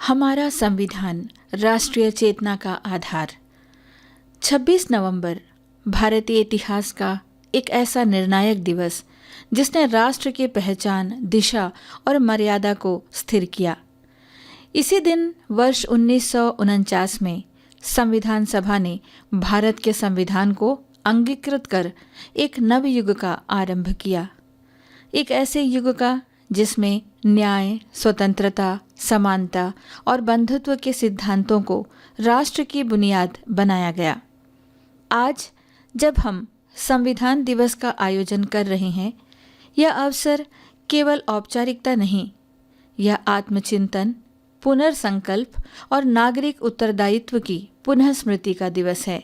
हमारा संविधान राष्ट्रीय चेतना का आधार। 26 नवंबर भारतीय इतिहास का एक ऐसा निर्णायक दिवस जिसने राष्ट्र की पहचान, दिशा और मर्यादा को स्थिर किया। इसी दिन वर्ष 1949 में संविधान सभा ने भारत के संविधान को अंगीकृत कर एक नव युग का आरंभ किया। एक ऐसे युग का जिसमें न्याय, स्वतंत्रता, समानता और बंधुत्व के सिद्धांतों को राष्ट्र की बुनियाद बनाया गया। आज जब हम संविधान दिवस का आयोजन कर रहे हैं, यह अवसर केवल औपचारिकता नहीं, यह आत्मचिंतन, पुनर्संकल्प और नागरिक उत्तरदायित्व की पुनः स्मृति का दिवस है।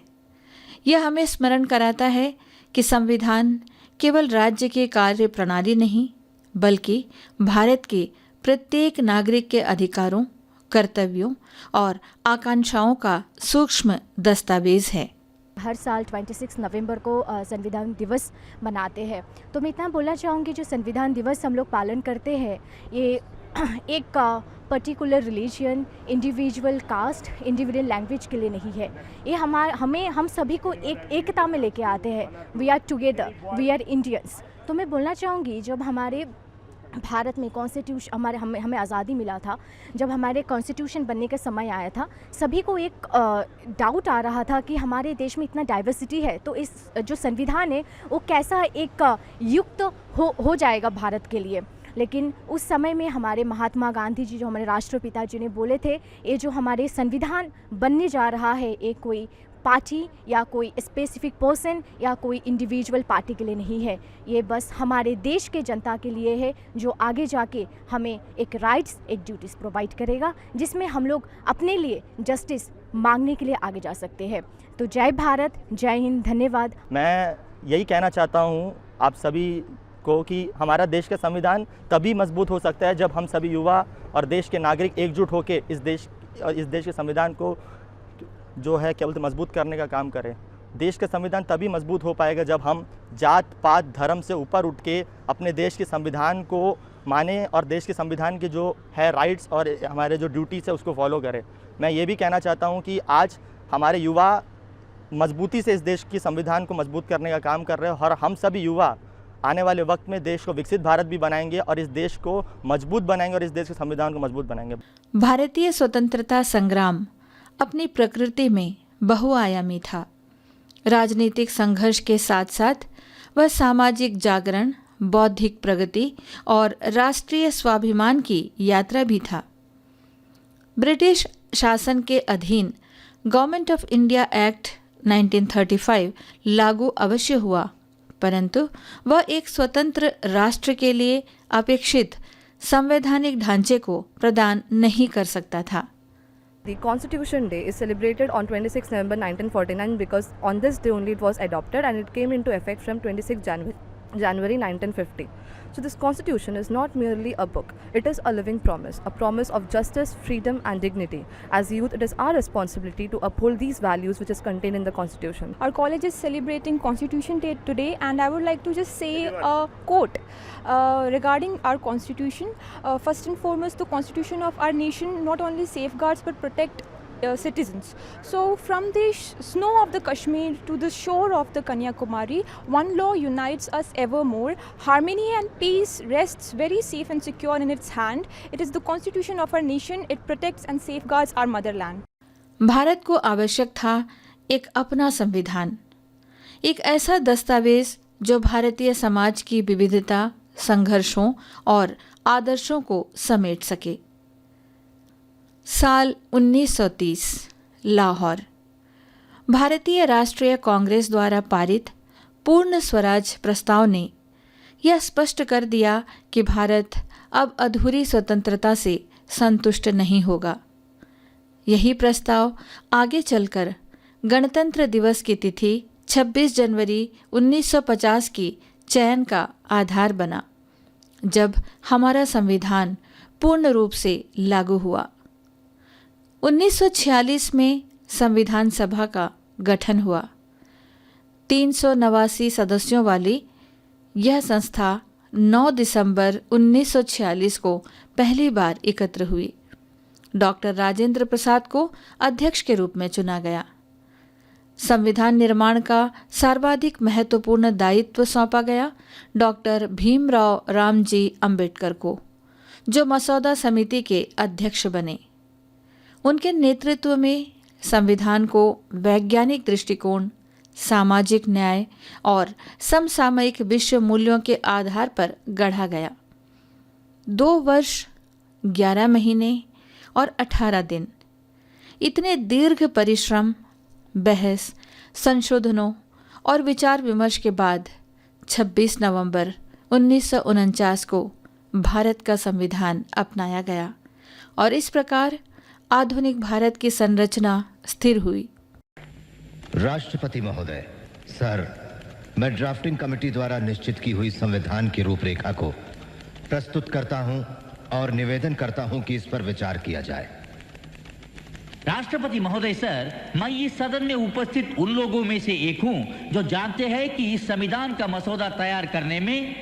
यह हमें स्मरण कराता है कि संविधान केवल राज्य के कार्य प्रणाली नहीं, बल्कि भारत के प्रत्येक नागरिक के अधिकारों, कर्तव्यों और आकांक्षाओं का सूक्ष्म दस्तावेज है। हर साल 26 नवंबर को संविधान दिवस मनाते हैं। तो मैं इतना बोलना चाहूँगी, जो संविधान दिवस हम लोग पालन करते हैं, ये एक particular religion, individual caste, individual language के लिए नहीं है। ये हम सभी को एकता में लेके आते हैं। We are together, we are Indians. तो मैं बोलना चाहूँगी, जब हमारे भारत में कॉन्स्टिट्यूशन हमें आज़ादी मिला था, जब हमारे कॉन्स्टिट्यूशन बनने का समय आया था, सभी को एक डाउट आ रहा था कि हमारे देश में इतना डाइवर्सिटी है, तो इस जो संविधान है वो कैसा एक युक्त हो जाएगा भारत के लिए। लेकिन उस समय में हमारे महात्मा गांधी जी, जो हमारे राष्ट्रपिता जी ने बोले थे, ये जो हमारे संविधान बनने जा रहा है, एक कोई पार्टी या कोई स्पेसिफिक पर्सन या कोई इंडिविजुअल पार्टी के लिए नहीं है। ये बस हमारे देश के जनता के लिए है, जो आगे जाके हमें एक राइट्स, एक ड्यूटीज़ प्रोवाइड करेगा, जिसमें हम लोग अपने लिए जस्टिस मांगने के लिए आगे जा सकते हैं। तो जय भारत, जय हिंद, धन्यवाद। मैं यही कहना चाहता हूँ आप सभी को कि हमारा देश का संविधान तभी मजबूत हो सकता है जब हम सभी युवा और देश के नागरिक एकजुट होकर इस देश के संविधान को जो है केवल मजबूत करने का काम करें। देश का संविधान तभी मजबूत हो पाएगा जब हम जात पात धर्म से ऊपर उठ के अपने देश के संविधान को माने और देश के संविधान के जो है राइट्स और हमारे जो ड्यूटीज़ है उसको फॉलो करें। मैं ये भी कहना चाहता हूँ कि आज हमारे युवा मजबूती से इस देश की संविधान को मजबूत करने का काम कर रहे हैं और हम सभी युवा आने वाले वक्त में देश को विकसित भारत भी बनाएंगे और इस देश को मजबूत बनाएंगे और इस देश के संविधान को मजबूत बनाएंगे। भारतीय स्वतंत्रता संग्राम अपनी प्रकृति में बहुआयामी था। राजनीतिक संघर्ष के साथ साथ वह सामाजिक जागरण, बौद्धिक प्रगति और राष्ट्रीय स्वाभिमान की यात्रा भी था। ब्रिटिश शासन के अधीन गवर्नमेंट ऑफ इंडिया एक्ट 1935 लागू अवश्य हुआ, परंतु वह एक स्वतंत्र राष्ट्र के लिए अपेक्षित संवैधानिक ढांचे को प्रदान नहीं कर सकता था। The Constitution Day is celebrated on 26 November 1949 because on this day only it was adopted and it came into effect from 26 January 1950. So this Constitution is not merely a book, it is a living promise, a promise of justice, freedom and dignity. As youth, it is our responsibility to uphold these values which is contained in the Constitution. Our college is celebrating Constitution Day today, and I would like to just say a quote regarding our Constitution. First and foremost, the Constitution of our nation not only safeguards but protect citizens. So from the snow of the Kashmir to the shore of the Kanyakumari, one law unites us evermore. Harmony and peace rests very safe and secure in its hand. It is the constitution of our nation. It protects and safeguards our motherland. Bharat को आवश्यक था एक अपना संविधान, एक ऐसा दस्तावेज जो भारतीय समाज की विविधता, संघर्षों और आदर्शों को समेट सके। साल 1930 लाहौर, भारतीय राष्ट्रीय कांग्रेस द्वारा पारित पूर्ण स्वराज प्रस्ताव ने यह स्पष्ट कर दिया कि भारत अब अधूरी स्वतंत्रता से संतुष्ट नहीं होगा। यही प्रस्ताव आगे चलकर गणतंत्र दिवस की तिथि 26 जनवरी 1950 की चयन का आधार बना, जब हमारा संविधान पूर्ण रूप से लागू हुआ। 1946 में संविधान सभा का गठन हुआ। 389 सदस्यों वाली यह संस्था 9 दिसंबर 1946 को पहली बार एकत्र हुई। डॉक्टर राजेंद्र प्रसाद को अध्यक्ष के रूप में चुना गया। संविधान निर्माण का सर्वाधिक महत्वपूर्ण दायित्व सौंपा गया डॉक्टर भीमराव रामजी अंबेडकर को, जो मसौदा समिति के अध्यक्ष बने। उनके नेतृत्व में संविधान को वैज्ञानिक दृष्टिकोण, सामाजिक न्याय और समसामयिक विश्व मूल्यों के आधार पर गढ़ा गया। 2 वर्ष 11 महीने और 18 दिन, इतने दीर्घ परिश्रम, बहस, संशोधनों और विचार विमर्श के बाद 26 नवंबर 1949 को भारत का संविधान अपनाया गया और इस प्रकार आधुनिक भारत की संरचना स्थिर हुई। राष्ट्रपति महोदय, सर, मैं ड्राफ्टिंग कमेटी द्वारा निश्चित की हुई संविधान की रूपरेखा को प्रस्तुत करता हूं और निवेदन करता हूं कि इस पर विचार किया जाए। राष्ट्रपति महोदय सर, मैं इस सदन में उपस्थित उन लोगों में से एक हूं जो जानते हैं कि इस संविधान का मसौदा तैयार करने में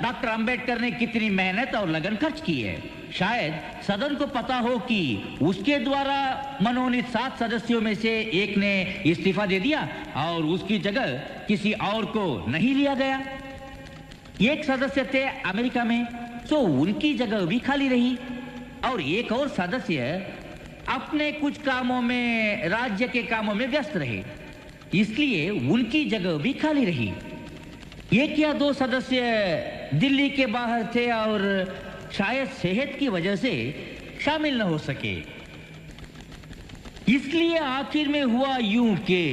डॉक्टर अंबेडकर ने कितनी मेहनत और लगन खर्च की है। शायद सदन को पता हो कि उसके द्वारा मनोनीत 7 सदस्यों में से एक ने इस्तीफा दे दिया और उसकी जगह किसी और को नहीं लिया गया। एक सदस्य थे अमेरिका में, तो उनकी जगह भी खाली रही और एक और सदस्य अपने कुछ कामों में, राज्य के कामों में व्यस्त रहे, इसलिए उनकी जगह भी खाली रही। 1 या 2 सदस्य दिल्ली के बाहर थे और शायद सेहत की वजह से शामिल न हो सके। इसलिए आखिर में हुआ यूं कि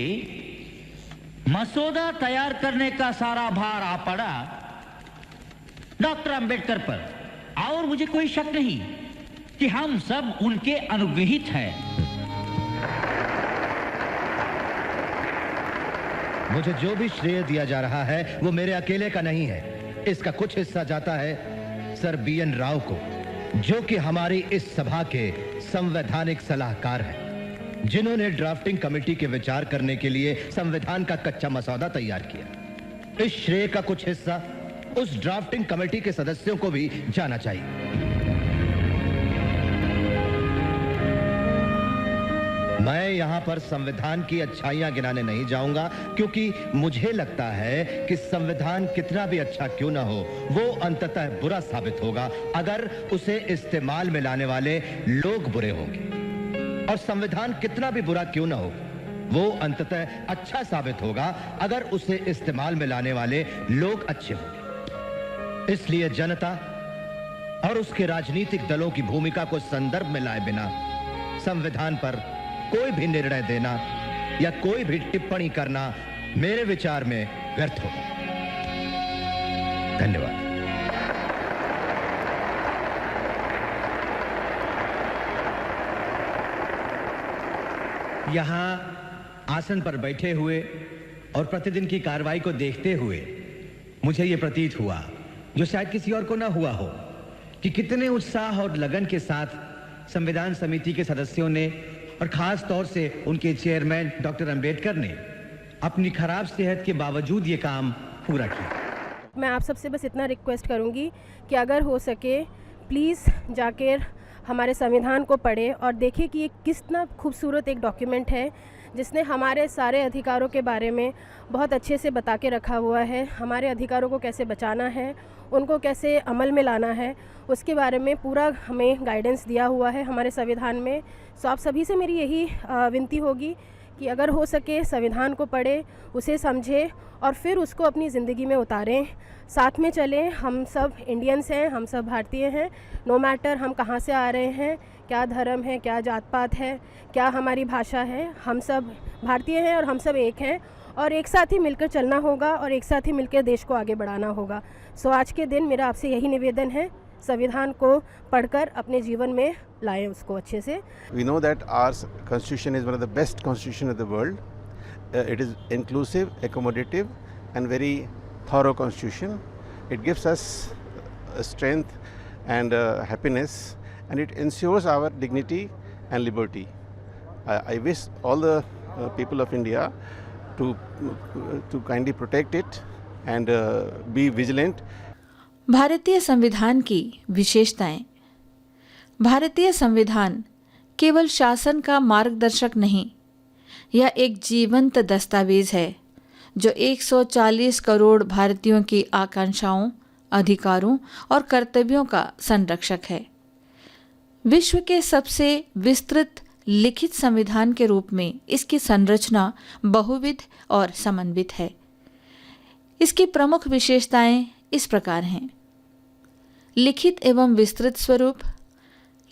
मसौदा तैयार करने का सारा भार आ पड़ा डॉक्टर अंबेडकर पर और मुझे कोई शक नहीं कि हम सब उनके अनुग्रहित हैं। मुझे जो भी श्रेय दिया जा रहा है वो मेरे अकेले का नहीं है। इसका कुछ हिस्सा जाता है सर BN राव को, जो कि हमारी इस सभा के संवैधानिक सलाहकार हैं, जिन्होंने ड्राफ्टिंग कमेटी के विचार करने के लिए संविधान का कच्चा मसौदा तैयार किया। इस श्रेय का कुछ हिस्सा उस ड्राफ्टिंग कमेटी के सदस्यों को भी जाना चाहिए। मैं यहां पर संविधान की अच्छाइयां गिनाने नहीं जाऊंगा, क्योंकि मुझे लगता है कि संविधान कितना भी अच्छा क्यों ना हो, वो अंततः बुरा साबित होगा अगर उसे इस्तेमाल में लाने वाले लोग बुरे होंगे, और संविधान कितना भी बुरा क्यों ना हो, वो अंततः अच्छा साबित होगा अगर उसे इस्तेमाल में लाने वाले लोग अच्छे होंगे। इसलिए जनता और उसके राजनीतिक दलों की भूमिका को संदर्भ में लाए बिना संविधान पर कोई भी निर्णय देना या कोई भी टिप्पणी करना मेरे विचार में व्यर्थ होगा। धन्यवाद। यहाँ आसन पर बैठे हुए और प्रतिदिन की कार्रवाई को देखते हुए मुझे ये प्रतीत हुआ, जो शायद किसी और को ना हुआ हो, कि कितने उत्साह और लगन के साथ संविधान समिति के सदस्यों ने और खास तौर से उनके चेयरमैन डॉक्टर अंबेडकर ने अपनी खराब सेहत के बावजूद ये काम पूरा किया। मैं आप सबसे बस इतना रिक्वेस्ट करूंगी कि अगर हो सके प्लीज़ जाकर हमारे संविधान को पढ़ें और देखें कि ये कितना खूबसूरत एक डॉक्यूमेंट है, जिसने हमारे सारे अधिकारों के बारे में बहुत अच्छे से बता के रखा हुआ है। हमारे अधिकारों को कैसे बचाना है, उनको कैसे अमल में लाना है, उसके बारे में पूरा हमें गाइडेंस दिया हुआ है हमारे संविधान में। सो आप सभी से मेरी यही विनती होगी कि अगर हो सके संविधान को पढ़ें, उसे समझें और फिर उसको अपनी ज़िंदगी में उतारें। साथ में चलें, हम सब इंडियंस हैं, हम सब भारतीय हैं, नो मैटर हम कहाँ से आ रहे हैं, क्या धर्म है, क्या जात पात है, क्या हमारी भाषा है, हम सब भारतीय हैं और हम सब एक हैं और एक साथ ही मिलकर चलना होगा और एक साथ ही मिलकर देश को आगे बढ़ाना होगा। सो आज के दिन मेरा आपसे यही निवेदन है, संविधान को पढ़कर अपने जीवन में लाएं उसको अच्छे से। We know that our constitution is one of the best constitution of the world. It is inclusive, accommodative and very thorough constitution. It gives us strength and happiness, and it ensures our dignity and liberty. I wish all the people of India to kindly protect it and be vigilant. भारतीय संविधान की विशेषताएं। भारतीय संविधान केवल शासन का मार्गदर्शक नहीं, यह एक जीवंत दस्तावेज है जो 140 करोड़ भारतीयों की आकांक्षाओं, अधिकारों और कर्तव्यों का संरक्षक है। विश्व के सबसे विस्तृत लिखित संविधान के रूप में इसकी संरचना बहुविध और समन्वित है। इसकी प्रमुख विशेषताएं इस प्रकार हैं: लिखित एवं विस्तृत स्वरूप,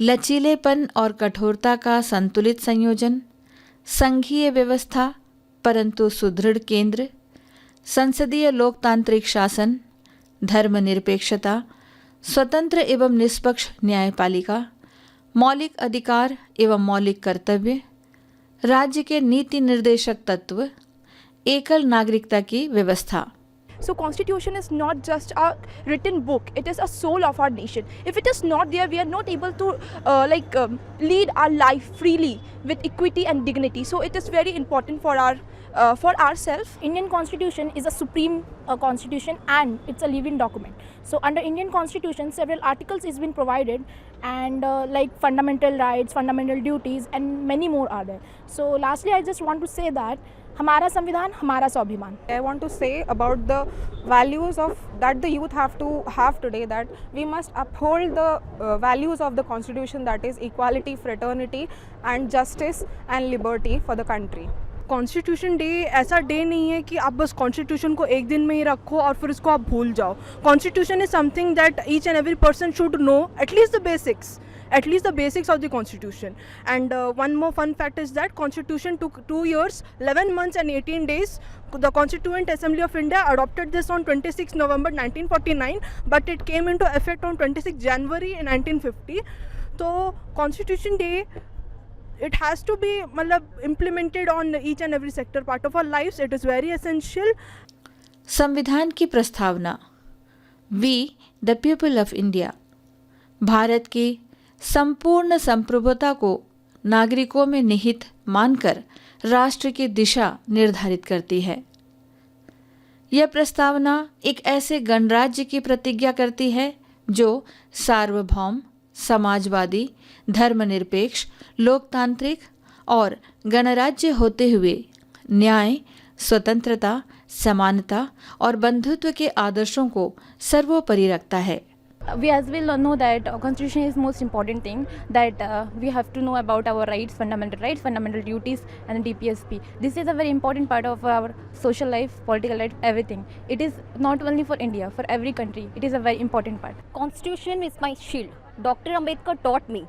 लचीलेपन और कठोरता का संतुलित संयोजन, संघीय व्यवस्था परंतु सुदृढ़ केंद्र, संसदीय लोकतांत्रिक शासन, धर्मनिरपेक्षता, स्वतंत्र एवं निष्पक्ष न्यायपालिका, मौलिक अधिकार एवं मौलिक कर्तव्य, राज्य के नीति निर्देशक तत्व, एकल नागरिकता की व्यवस्था। So constitution is not just a written book, it is a soul of our nation. If it is not there, we are not able to lead our life freely with equity and dignity. So it is very important for ourselves. Indian Constitution is a supreme constitution and it's a living document. So under Indian Constitution, several articles is been provided and like fundamental rights, fundamental duties and many more are there. So lastly, I just want to say that हमारा संविधान हमारा स्वाभिमान। I want to say about the values of that the youth have to have today, that we must uphold the values of the constitution, that is equality, fraternity and justice and liberty for the country. Constitution day ऐसा day नहीं है कि आप बस constitution को एक दिन में ही रखो और फिर इसको आप भूल जाओ। Constitution is something that each and every person should know at least the basics of the constitution. And one more fun fact is that constitution took 2 years, 11 months and 18 days. The Constituent Assembly of India adopted this on 26 November 1949, but it came into effect on 26 January 1950. So Constitution Day, it has to be implemented on each and every sector part of our lives. It is very essential. संविधान की प्रस्तावना, we the people of India, Bharat की संपूर्ण संप्रभुता को नागरिकों में निहित मानकर राष्ट्र की दिशा निर्धारित करती है। यह प्रस्तावना एक ऐसे गणराज्य की प्रतिज्ञा करती है जो सार्वभौम, समाजवादी, धर्मनिरपेक्ष, लोकतांत्रिक और गणराज्य होते हुए न्याय, स्वतंत्रता, समानता और बंधुत्व के आदर्शों को सर्वोपरि रखता है। We as well know that constitution is most important thing, that we have to know about our rights, fundamental duties and DPSP. This is a very important part of our social life, political life, everything. It is not only for India, for every country. It is a very important part. Constitution is my shield. Dr. Ambedkar taught me,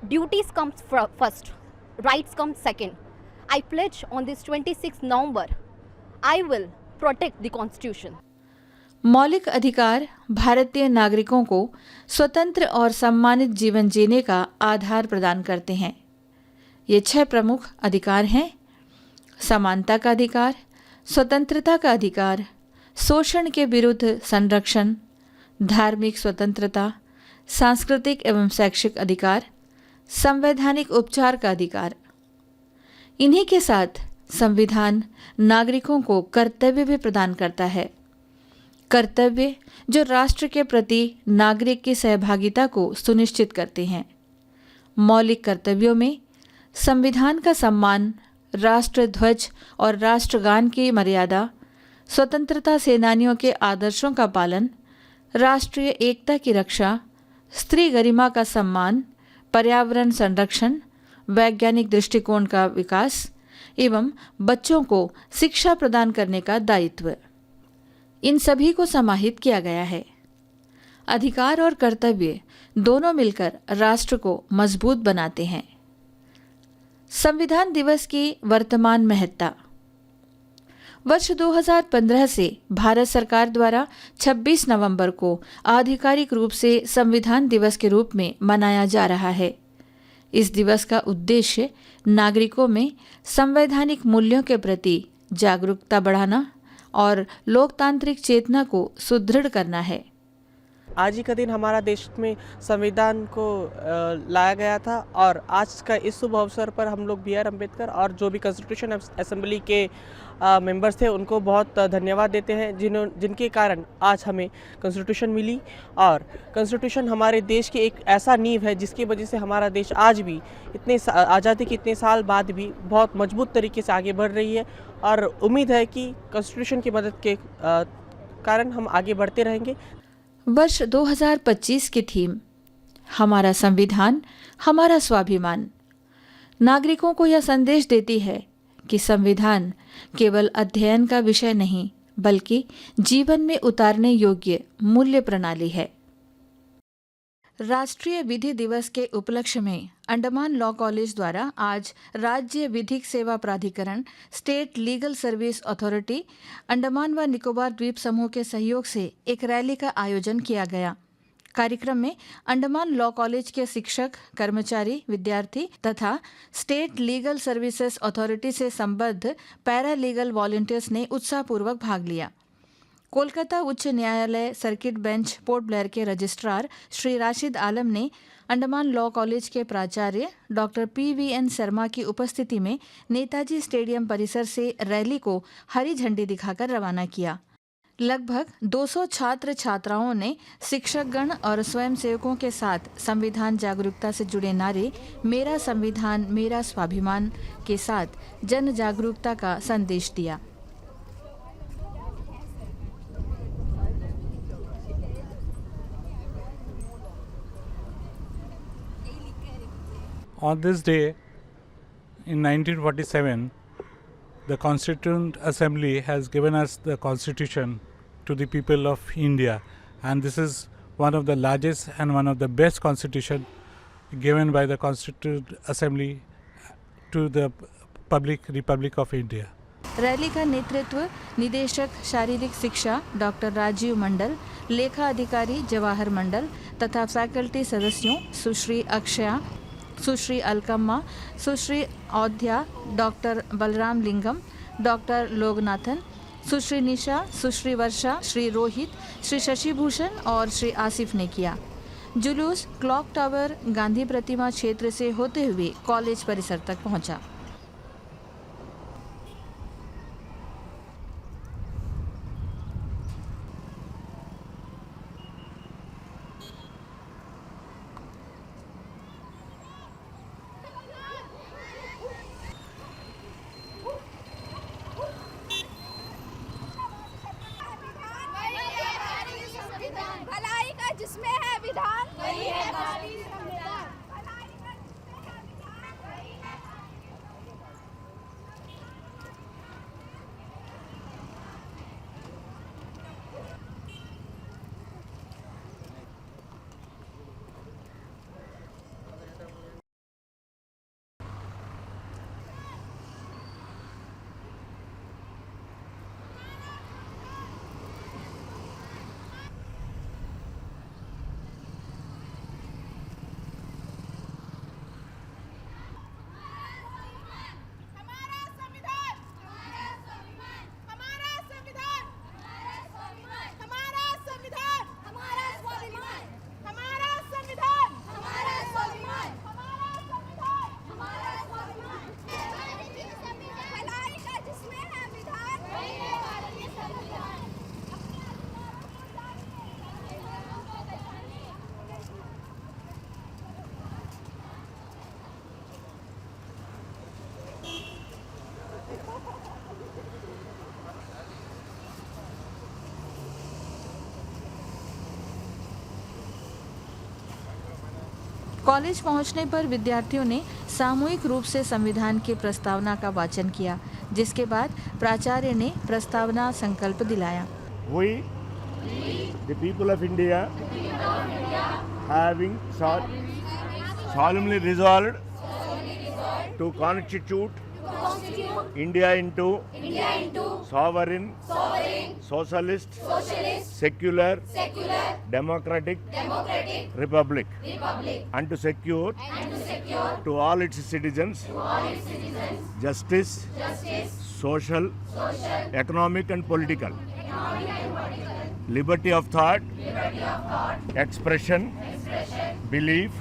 duties comes first, rights come second. I pledge on this 26th November, I will protect the constitution. मौलिक अधिकार भारतीय नागरिकों को स्वतंत्र और सम्मानित जीवन जीने का आधार प्रदान करते हैं। ये 6 प्रमुख अधिकार हैं: समानता का अधिकार, स्वतंत्रता का अधिकार, शोषण के विरुद्ध संरक्षण, धार्मिक स्वतंत्रता, सांस्कृतिक एवं शैक्षिक अधिकार, संवैधानिक उपचार का अधिकार। इन्हीं के साथ संविधान नागरिकों को कर्तव्य भी प्रदान करता है। कर्तव्य जो राष्ट्र के प्रति नागरिक की सहभागिता को सुनिश्चित करते हैं। मौलिक कर्तव्यों में संविधान का सम्मान, राष्ट्र ध्वज और राष्ट्रगान की मर्यादा, स्वतंत्रता सेनानियों के आदर्शों का पालन, राष्ट्रीय एकता की रक्षा, स्त्री गरिमा का सम्मान, पर्यावरण संरक्षण, वैज्ञानिक दृष्टिकोण का विकास एवं बच्चों को शिक्षा प्रदान करने का दायित्व, इन सभी को समाहित किया गया है। अधिकार और कर्तव्य दोनों मिलकर राष्ट्र को मजबूत बनाते हैं। संविधान दिवस की वर्तमान महत्ता। वर्ष 2015 से भारत सरकार द्वारा 26 नवंबर को आधिकारिक रूप से संविधान दिवस के रूप में मनाया जा रहा है। इस दिवस का उद्देश्य नागरिकों में संवैधानिक मूल्यों के प्रति जागरूकता बढ़ाना और लोकतांत्रिक चेतना को सुदृढ़ करना है। आज ही का दिन हमारा देश में संविधान को लाया गया था और आज का इस शुभ अवसर पर हम लोग B.R. अम्बेडकर और जो भी कॉन्स्टिट्यूशन असेंबली के मेंबर्स थे उनको बहुत धन्यवाद देते हैं जिनके कारण आज हमें कॉन्स्टिट्यूशन मिली। और कॉन्स्टिट्यूशन हमारे देश की एक ऐसा नींव है जिसकी वजह से हमारा देश आज भी इतने आज़ादी के इतने साल बाद भी बहुत मजबूत तरीके से आगे बढ़ रही है और उम्मीद है कि कॉन्स्टिट्यूशन की मदद के कारण हम आगे बढ़ते रहेंगे। वर्ष 2025 की थीम हमारा संविधान हमारा स्वाभिमान नागरिकों को यह संदेश देती है कि संविधान केवल अध्ययन का विषय नहीं बल्कि जीवन में उतारने योग्य मूल्य प्रणाली है। राष्ट्रीय विधि दिवस के उपलक्ष्य में अंडमान लॉ कॉलेज द्वारा आज राज्य विधिक सेवा प्राधिकरण state legal service authority Andaman व निकोबार द्वीप समूह के सहयोग से एक रैली का आयोजन किया गया। कार्यक्रम में अंडमान लॉ कॉलेज के शिक्षक, कर्मचारी, विद्यार्थी तथा स्टेट लीगल सर्विसेज अथॉरिटी से संबद्ध पैरा लीगल वॉलंटियर्स ने उत्साहपूर्वक भाग लिया। कोलकाता उच्च न्यायालय सर्किट बेंच पोर्ट ब्लेयर के रजिस्ट्रार श्री राशिद आलम ने अंडमान लॉ कॉलेज के प्राचार्य डॉक्टर PVN शर्मा की उपस्थिति में नेताजी स्टेडियम परिसर से रैली को हरी झंडी दिखाकर रवाना किया। लगभग 200 छात्र छात्राओं ने शिक्षकगण और स्वयंसेवकों के साथ संविधान जागरूकता से जुड़े नारे मेरा संविधान मेरा स्वाभिमान के साथ जन जागरूकता का संदेश दिया। On this day, in 1947, the Constituent Assembly has given us the Constitution to the people of India, and this is one of the largest and one of the best Constitution given by the Constituent Assembly to the Republic of India. Rally का नेतृत्व निदेशक शारीरिक शिक्षा doctor Rajiv मंडल, लेखा अधिकारी जवाहर मंडल तथा faculty सदस्यों सुश्री अक्षया, सुश्री अलकम्मा, सुश्री औध्या, doctor Balram लिंगम, doctor Loganathan, सुश्री निशा, सुश्री वर्षा, श्री रोहित, श्री शशिभूषण और श्री आसिफ ने किया। जुलूस क्लॉक टावर गांधी प्रतिमा क्षेत्र से होते हुए कॉलेज परिसर तक पहुंचा। भलाई का जिसमें है विधान वही है भारतीय संविधान। कॉलेज पहुंचने पर विद्यार्थियों ने सामूहिक रूप से संविधान की प्रस्तावना का वाचन किया, जिसके बाद प्राचार्य ने प्रस्तावना संकल्प दिलाया। We, the people of India, having solemnly resolved to constitute India into sovereign, socialist, secular, democratic republic, and to secure to all its citizens justice, social, economic and political liberty of thought, expression, belief,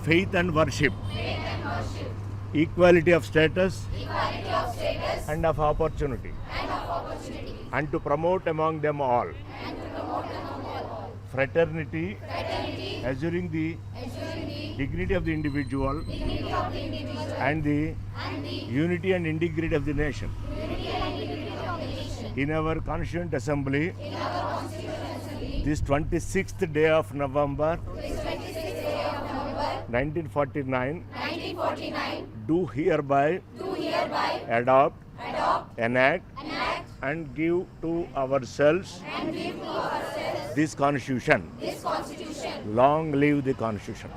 faith and worship, equality of status, and of opportunity, and to promote among them all fraternity, assuring the dignity of the individual and the unity and integrity of the nation. In our Constituent Assembly, this 26th day of November 1949, do hereby adopt, enact, and give to ourselves this Constitution. Long live the Constitution.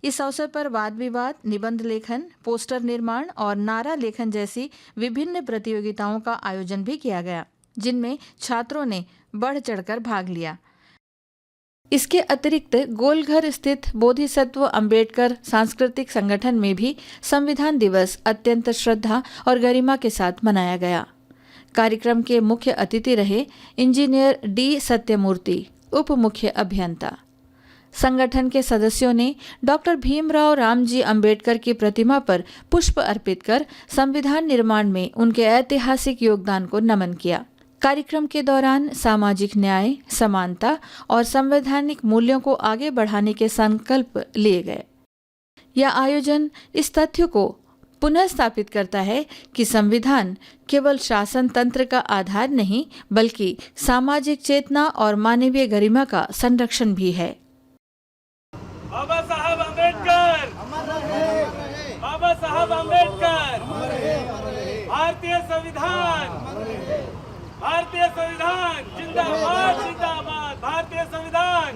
इस अवसर पर वाद विवाद, निबंध लेखन, poster निर्माण और नारा लेखन जैसी विभिन्न प्रतियोगिताओं का आयोजन भी किया गया, जिनमें छात्रों ने बढ़ चढ़कर भाग लिया। इसके अतिरिक्त गोलघर स्थित बोधिसत्व अंबेडकर सांस्कृतिक संगठन में भी संविधान दिवस अत्यंत श्रद्धा और गरिमा के साथ मनाया गया। कार्यक्रम के मुख्य अतिथि रहे इंजीनियर डी सत्यमूर्ति, उप मुख्य अभियंता। संगठन के सदस्यों ने डॉक्टर भीमराव रामजी अंबेडकर की प्रतिमा पर पुष्प अर्पित कर संविधान निर्माण में उनके ऐतिहासिक योगदान को नमन किया। कार्यक्रम के दौरान सामाजिक न्याय, समानता और संवैधानिक मूल्यों को आगे बढ़ाने के संकल्प लिए गए। यह आयोजन इस तथ्य को पुनः स्थापित करता है कि संविधान केवल शासन तंत्र का आधार नहीं, बल्कि सामाजिक चेतना और मानवीय गरिमा का संरक्षण भी है। बाबा साहब अम्बेडकर, बाबा साहब अम्बेडकर, भारतीय संविधान, भारतीय संविधान जिंदाबाद, जिंदाबाद, भारतीय संविधान।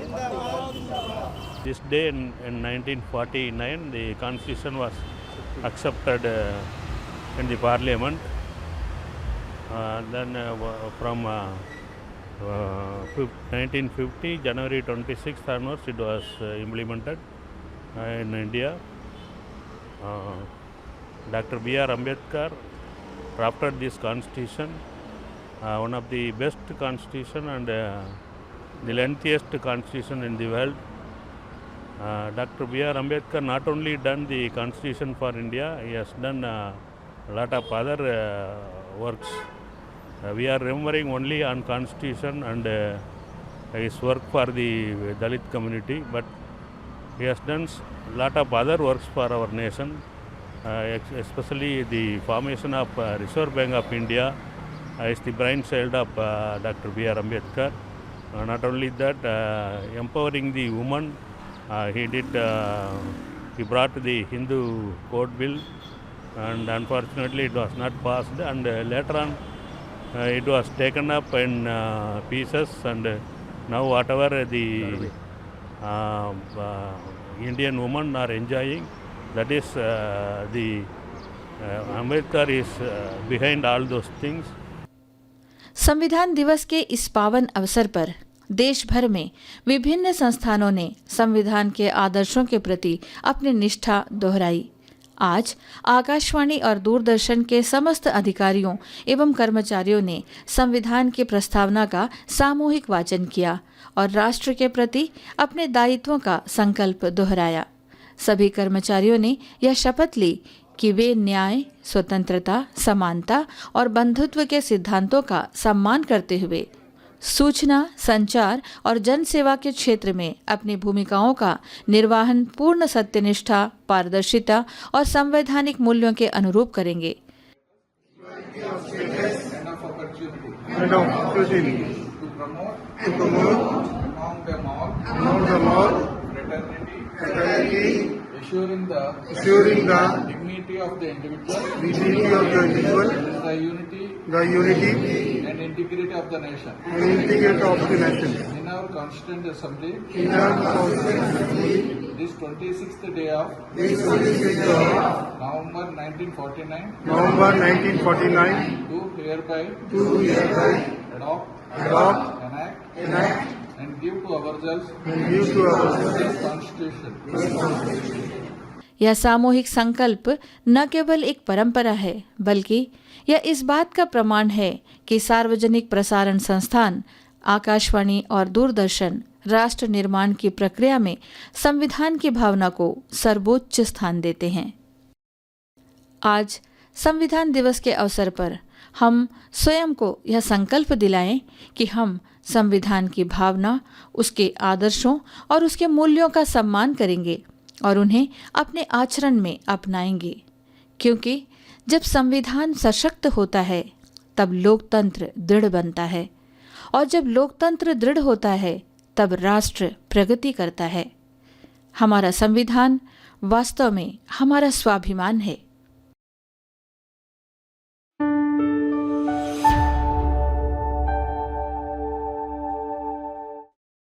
This day in 1949, the Constitution was accepted in the Parliament. Then from 1950, January 26th onwards, it was implemented in India. Dr. B.R. Ambedkar drafted this Constitution, one of the best Constitution and the lengthiest Constitution in the world. Dr. B.R. Ambedkar not only done the Constitution for India, he has done a lot of other works. We are remembering only on Constitution and his work for the Dalit community, but he has done a lot of other works for our nation, especially the formation of Reserve Bank of India is the brainchild of Dr. B.R. Ambedkar. Not only that, empowering the woman, he brought the Hindu Code Bill, and unfortunately it was not passed, and later on it was taken up in pieces, and now whatever the Indian women are enjoying, that is the Ambedkar is behind all those things. संविधान दिवस के इस पावन अवसर पर देश भर में विभिन्न संस्थानों ने संविधान के आदर्शों के प्रति अपनी निष्ठा दोहराई। आज आकाशवाणी और दूरदर्शन के समस्त अधिकारियों एवं कर्मचारियों ने संविधान की प्रस्तावना का सामूहिक वाचन किया और राष्ट्र के प्रति अपने दायित्वों का संकल्प दोहराया। सभी कर्मचारियों ने यह शपथ ली कि वे न्याय, स्वतंत्रता, समानता और बंधुत्व के सिद्धांतों का सम्मान करते हुए सूचना, संचार और जनसेवा के क्षेत्र में अपनी भूमिकाओं का निर्वहन पूर्ण सत्यनिष्ठा, पारदर्शिता और संवैधानिक मूल्यों के अनुरूप करेंगे। Assuring the dignity of the individual, the unity and integrity of the nation. In our Constituent Assembly, this 26th day of November 1949, do hereby adopt, enact and give to ourselves this Constitution. यह सामूहिक संकल्प न केवल एक परंपरा है, बल्कि यह इस बात का प्रमाण है कि सार्वजनिक प्रसारण संस्थान आकाशवाणी और दूरदर्शन राष्ट्र निर्माण की प्रक्रिया में संविधान की भावना को सर्वोच्च स्थान देते हैं। आज संविधान दिवस के अवसर पर हम स्वयं को यह संकल्प दिलाएं कि हम संविधान की भावना, उसके आदर्शों और उसके मूल्यों का सम्मान करेंगे और उन्हें अपने आचरण में अपनाएंगे, क्योंकि जब संविधान सशक्त होता है तब लोकतंत्र दृढ़ बनता है और जब लोकतंत्र दृढ़ होता है तब राष्ट्र प्रगति करता है। हमारा संविधान वास्तव में हमारा स्वाभिमान है।